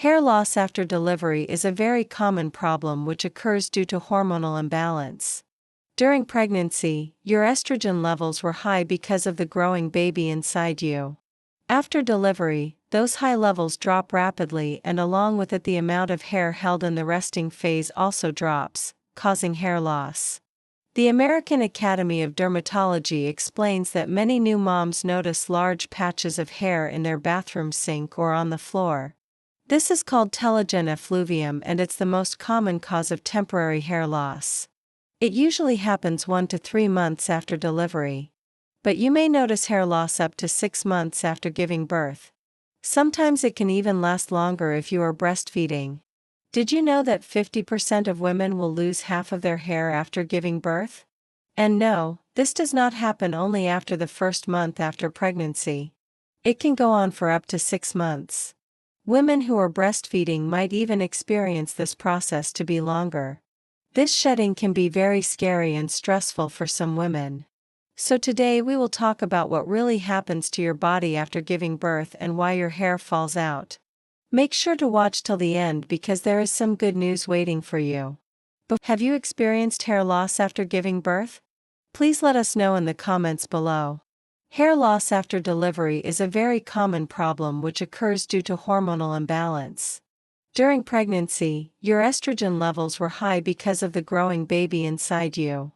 Hair loss after delivery is a very common problem which occurs due to hormonal imbalance. During pregnancy, your estrogen levels were high because of the growing baby inside you. After delivery, those high levels drop rapidly, and along with it the amount of hair held in the resting phase also drops, causing hair loss. The American Academy of Dermatology explains that many new moms notice large patches of hair in their bathroom sink or on the floor. This is called telogen effluvium, and it's the most common cause of temporary hair loss. It usually happens 1 to 3 months after delivery. But you may notice hair loss up to 6 months after giving birth. Sometimes it can even last longer if you are breastfeeding. Did you know that 50% of women will lose half of their hair after giving birth? And no, this does not happen only after the first month after pregnancy. It can go on for up to 6 months. Women who are breastfeeding might even experience this process to be longer. This shedding can be very scary and stressful for some women. So today we will talk about what really happens to your body after giving birth and why your hair falls out. Make sure to watch till the end because there is some good news waiting for you. But have you experienced hair loss after giving birth? Please let us know in the comments below. Hair loss after delivery is a very common problem which occurs due to hormonal imbalance. During pregnancy, your estrogen levels were high because of the growing baby inside you.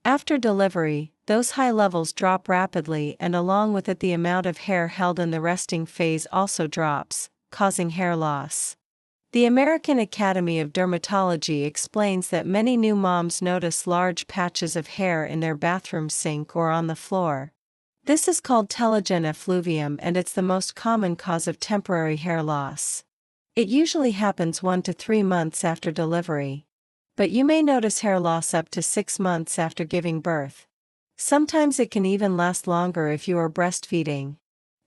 After delivery, those high levels drop rapidly, and along with it the amount of hair held in the resting phase also drops, causing hair loss. The American Academy of Dermatology explains that many new moms notice large patches of hair in their bathroom sink or on the floor. This is called telogen effluvium, and it's the most common cause of temporary hair loss. It usually happens 1 to 3 months after delivery. But you may notice hair loss up to 6 months after giving birth. Sometimes it can even last longer if you are breastfeeding.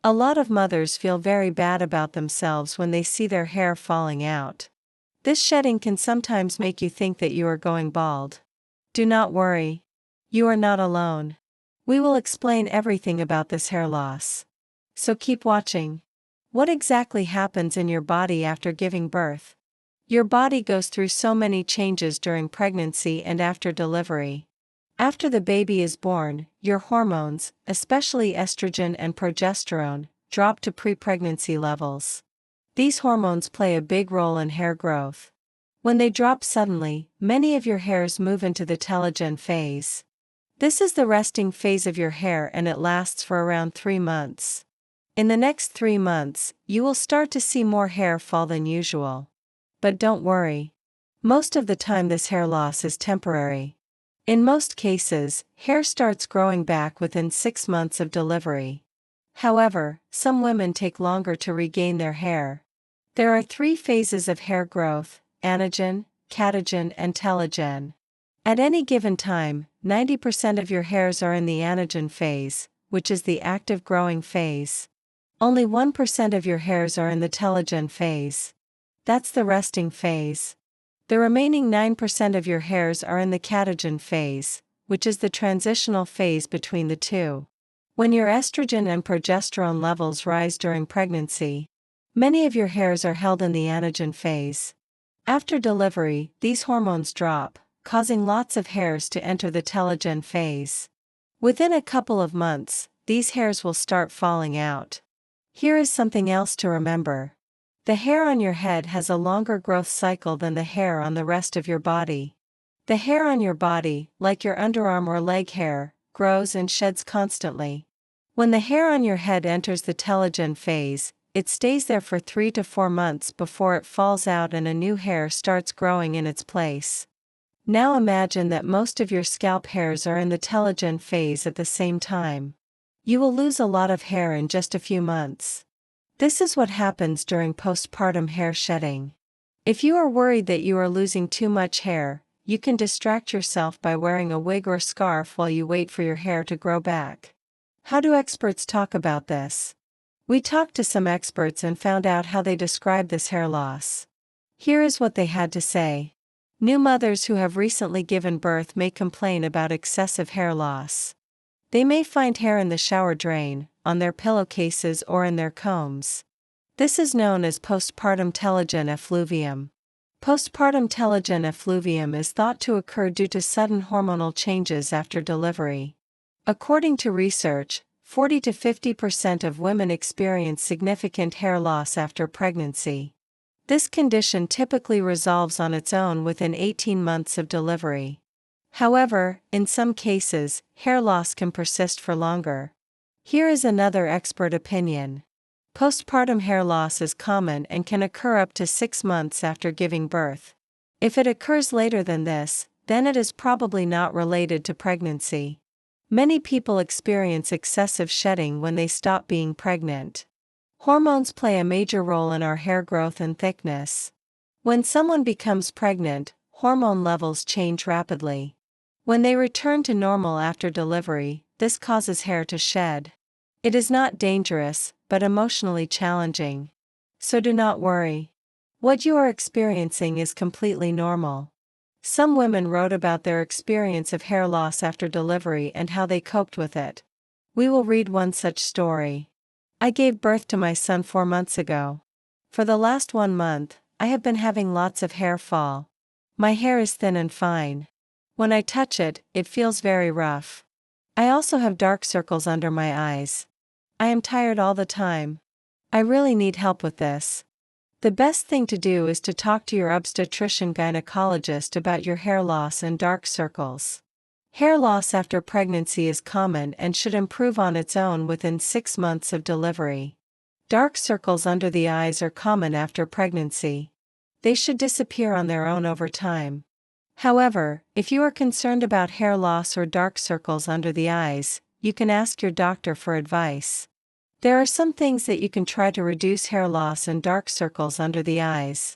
A lot of mothers feel very bad about themselves when they see their hair falling out. This shedding can sometimes make you think that you are going bald. Do not worry. You are not alone. We will explain everything about this hair loss. So keep watching. What exactly happens in your body after giving birth? Your body goes through so many changes during pregnancy and after delivery. After the baby is born, your hormones, especially estrogen and progesterone, drop to pre-pregnancy levels. These hormones play a big role in hair growth. When they drop suddenly, many of your hairs move into the telogen phase. This is the resting phase of your hair, and it lasts for around 3 months. In the next 3 months, you will start to see more hair fall than usual. But don't worry. Most of the time this hair loss is temporary. In most cases, hair starts growing back within 6 months of delivery. However, some women take longer to regain their hair. There are 3 phases of hair growth: anagen, catagen, and telogen. At any given time, 90% of your hairs are in the anagen phase, which is the active growing phase. Only 1% of your hairs are in the telogen phase. That's the resting phase. The remaining 9% of your hairs are in the catagen phase, which is the transitional phase between the two. When your estrogen and progesterone levels rise during pregnancy, many of your hairs are held in the anagen phase. After delivery, these hormones drop, causing lots of hairs to enter the telogen phase. Within a couple of months, these hairs will start falling out. Here is something else to remember. The hair on your head has a longer growth cycle than the hair on the rest of your body. The hair on your body, like your underarm or leg hair, grows and sheds constantly. When the hair on your head enters the telogen phase, it stays there for 3 to 4 months before it falls out and a new hair starts growing in its place. Now imagine that most of your scalp hairs are in the telogen phase at the same time. You will lose a lot of hair in just a few months. This is what happens during postpartum hair shedding. If you are worried that you are losing too much hair, you can distract yourself by wearing a wig or scarf while you wait for your hair to grow back. How do experts talk about this? We talked to some experts and found out how they describe this hair loss. Here is what they had to say. New mothers who have recently given birth may complain about excessive hair loss. They may find hair in the shower drain, on their pillowcases, or in their combs. This is known as postpartum telogen effluvium. Postpartum telogen effluvium is thought to occur due to sudden hormonal changes after delivery. According to research, 40 to 50% of women experience significant hair loss after pregnancy. This condition typically resolves on its own within 18 months of delivery. However, in some cases, hair loss can persist for longer. Here is another expert opinion. Postpartum hair loss is common and can occur up to 6 months after giving birth. If it occurs later than this, then it is probably not related to pregnancy. Many people experience excessive shedding when they stop being pregnant. Hormones play a major role in our hair growth and thickness. When someone becomes pregnant, hormone levels change rapidly. When they return to normal after delivery, this causes hair to shed. It is not dangerous, but emotionally challenging. So do not worry. What you are experiencing is completely normal. Some women wrote about their experience of hair loss after delivery and how they coped with it. We will read one such story. I gave birth to my son 4 months ago. For the last 1 month, I have been having lots of hair fall. My hair is thin and fine. When I touch it, it feels very rough. I also have dark circles under my eyes. I am tired all the time. I really need help with this. The best thing to do is to talk to your obstetrician-gynecologist about your hair loss and dark circles. Hair loss after pregnancy is common and should improve on its own within 6 months of delivery. Dark circles under the eyes are common after pregnancy. They should disappear on their own over time. However, if you are concerned about hair loss or dark circles under the eyes, you can ask your doctor for advice. There are some things that you can try to reduce hair loss and dark circles under the eyes.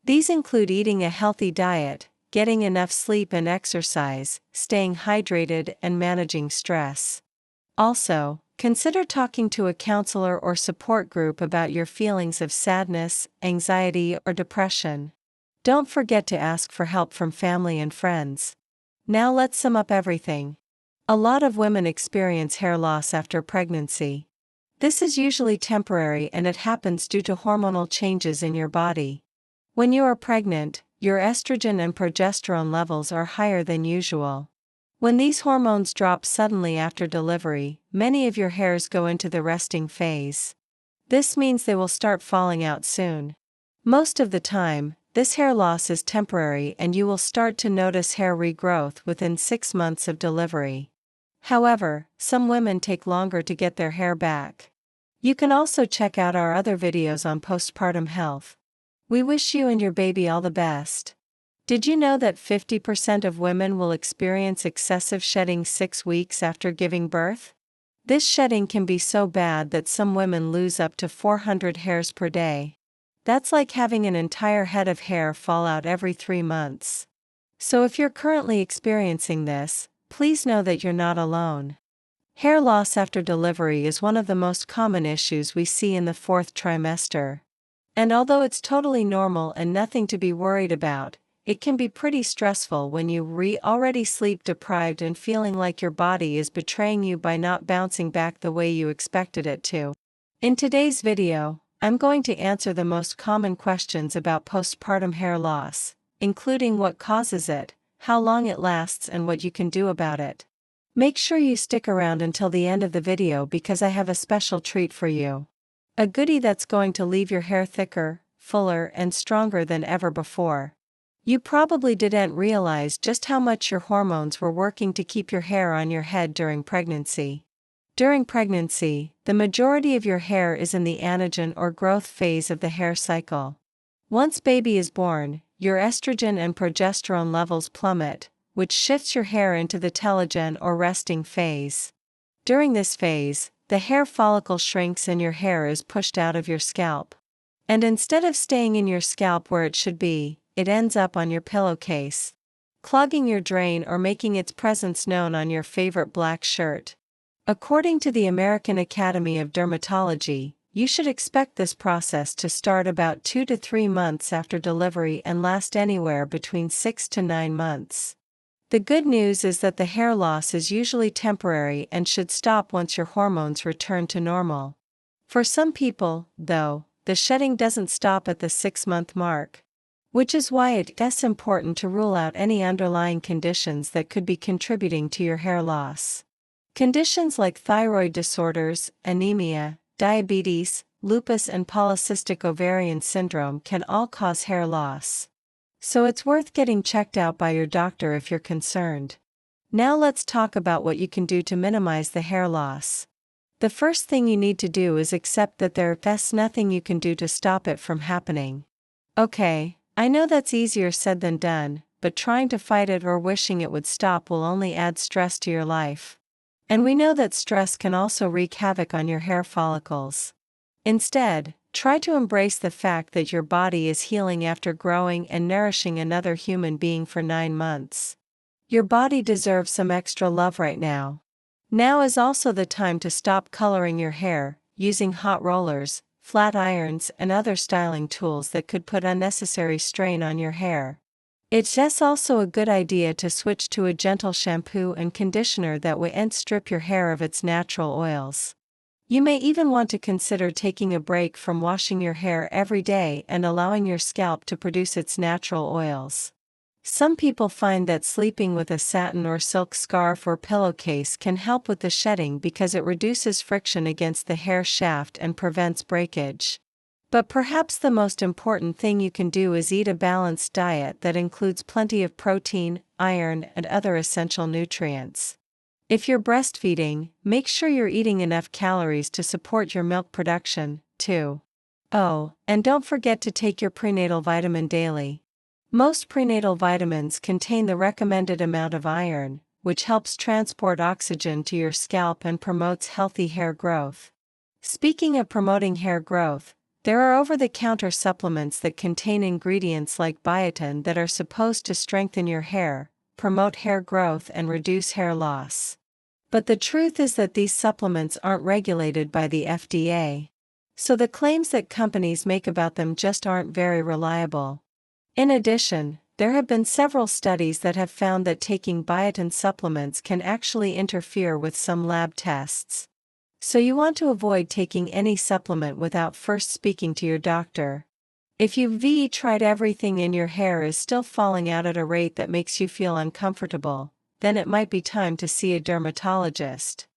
These include eating a healthy diet, getting enough sleep and exercise, staying hydrated, and managing stress. Also, consider talking to a counselor or support group about your feelings of sadness, anxiety, or depression. Don't forget to ask for help from family and friends. Now let's sum up everything. A lot of women experience hair loss after pregnancy. This is usually temporary and it happens due to hormonal changes in your body. When you are pregnant, your estrogen and progesterone levels are higher than usual. When these hormones drop suddenly after delivery, many of your hairs go into the resting phase. This means they will start falling out soon. Most of the time, this hair loss is temporary and you will start to notice hair regrowth within 6 months of delivery. However, some women take longer to get their hair back. You can also check out our other videos on postpartum health. We wish you and your baby all the best. Did you know that 50% of women will experience excessive shedding 6 weeks after giving birth? This shedding can be so bad that some women lose up to 400 hairs per day. That's like having an entire head of hair fall out every 3 months. So if you're currently experiencing this, please know that you're not alone. Hair loss after delivery is one of the most common issues we see in the 4th trimester. And although it's totally normal and nothing to be worried about, it can be pretty stressful when you're already sleep deprived and feeling like your body is betraying you by not bouncing back the way you expected it to. In today's video, I'm going to answer the most common questions about postpartum hair loss, including what causes it, how long it lasts, and what you can do about it. Make sure you stick around until the end of the video because I have a special treat for you. A goodie that's going to leave your hair thicker, fuller, and stronger than ever before. You probably didn't realize just how much your hormones were working to keep your hair on your head during pregnancy. During pregnancy, the majority of your hair is in the anagen or growth phase of the hair cycle. Once baby is born, your estrogen and progesterone levels plummet, which shifts your hair into the telogen or resting phase. During this phase, the hair follicle shrinks and your hair is pushed out of your scalp. And instead of staying in your scalp where it should be, it ends up on your pillowcase, clogging your drain or making its presence known on your favorite black shirt. According to the American Academy of Dermatology, you should expect this process to start about 2 to 3 months after delivery and last anywhere between 6 to 9 months. The good news is that the hair loss is usually temporary and should stop once your hormones return to normal. For some people, though, the shedding doesn't stop at the 6-month mark. Which is why it's important to rule out any underlying conditions that could be contributing to your hair loss. Conditions like thyroid disorders, anemia, diabetes, lupus, and polycystic ovarian syndrome can all cause hair loss. So it's worth getting checked out by your doctor if you're concerned. Now let's talk about what you can do to minimize the hair loss. The first thing you need to do is accept that there's nothing you can do to stop it from happening. Okay, I know that's easier said than done, but trying to fight it or wishing it would stop will only add stress to your life. And we know that stress can also wreak havoc on your hair follicles. Instead, try to embrace the fact that your body is healing after growing and nourishing another human being for 9 months. Your body deserves some extra love right now. Now is also the time to stop coloring your hair, using hot rollers, flat irons, and other styling tools that could put unnecessary strain on your hair. It's just also a good idea to switch to a gentle shampoo and conditioner that won't strip your hair of its natural oils. You may even want to consider taking a break from washing your hair every day and allowing your scalp to produce its natural oils. Some people find that sleeping with a satin or silk scarf or pillowcase can help with the shedding because it reduces friction against the hair shaft and prevents breakage. But perhaps the most important thing you can do is eat a balanced diet that includes plenty of protein, iron, and other essential nutrients. If you're breastfeeding, make sure you're eating enough calories to support your milk production, too. Oh, and don't forget to take your prenatal vitamin daily. Most prenatal vitamins contain the recommended amount of iron, which helps transport oxygen to your scalp and promotes healthy hair growth. Speaking of promoting hair growth, there are over-the-counter supplements that contain ingredients like biotin that are supposed to strengthen your hair, promote hair growth, and reduce hair loss. But the truth is that these supplements aren't regulated by the FDA. So the claims that companies make about them just aren't very reliable. In addition, there have been several studies that have found that taking biotin supplements can actually interfere with some lab tests. So you want to avoid taking any supplement without first speaking to your doctor. If you've tried everything and your hair is still falling out at a rate that makes you feel uncomfortable, then it might be time to see a dermatologist.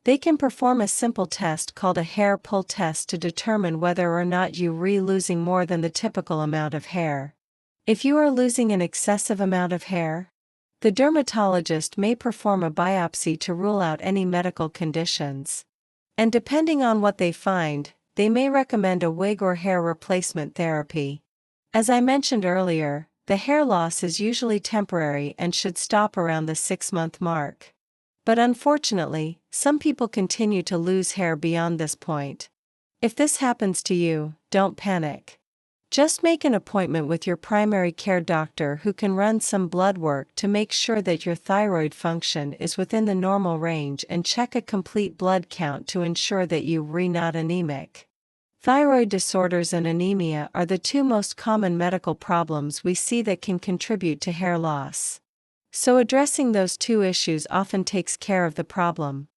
They can perform a simple test called a hair pull test to determine whether or not you're losing more than the typical amount of hair. If you are losing an excessive amount of hair, the dermatologist may perform a biopsy to rule out any medical conditions. And depending on what they find, they may recommend a wig or hair replacement therapy. As I mentioned earlier, the hair loss is usually temporary and should stop around the 6-month mark. But unfortunately, some people continue to lose hair beyond this point. If this happens to you, don't panic. Just make an appointment with your primary care doctor who can run some blood work to make sure that your thyroid function is within the normal range and check a complete blood count to ensure that you're not anemic. Thyroid disorders and anemia are the two most common medical problems we see that can contribute to hair loss. So addressing those two issues often takes care of the problem.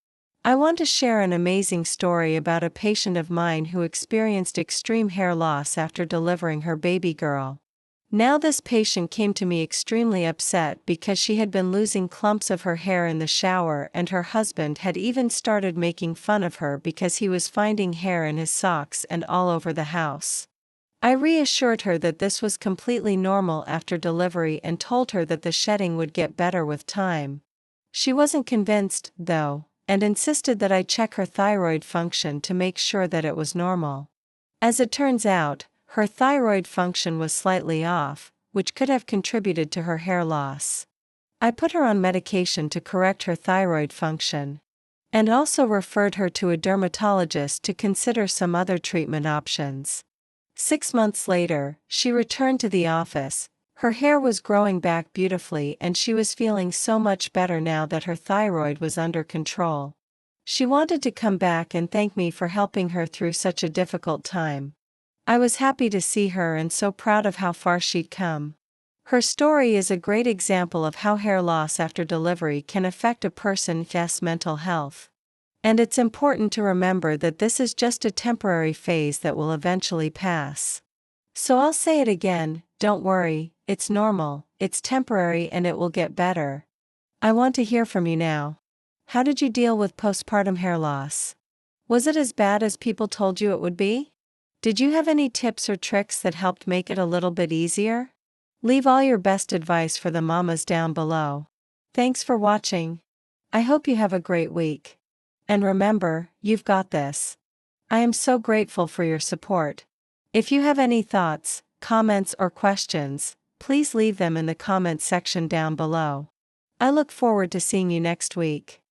I want to share an amazing story about a patient of mine who experienced extreme hair loss after delivering her baby girl. Now this patient came to me extremely upset because she had been losing clumps of her hair in the shower, and her husband had even started making fun of her because he was finding hair in his socks and all over the house. I reassured her that this was completely normal after delivery and told her that the shedding would get better with time. She wasn't convinced, though, and insisted that I check her thyroid function to make sure that it was normal. As it turns out, her thyroid function was slightly off, which could have contributed to her hair loss. I put her on medication to correct her thyroid function, and also referred her to a dermatologist to consider some other treatment options. 6 months later, she returned to the office. Her hair was growing back beautifully and she was feeling so much better now that her thyroid was under control. She wanted to come back and thank me for helping her through such a difficult time. I was happy to see her and so proud of how far she'd come. Her story is a great example of how hair loss after delivery can affect a person's mental health. And it's important to remember that this is just a temporary phase that will eventually pass. So I'll say it again, don't worry, it's normal, it's temporary and it will get better. I want to hear from you now. How did you deal with postpartum hair loss? Was it as bad as people told you it would be? Did you have any tips or tricks that helped make it a little bit easier? Leave all your best advice for the mamas down below. Thanks for watching. I hope you have a great week. And remember, you've got this. I am so grateful for your support. If you have any thoughts, comments or questions, please leave them in the comments section down below. I look forward to seeing you next week.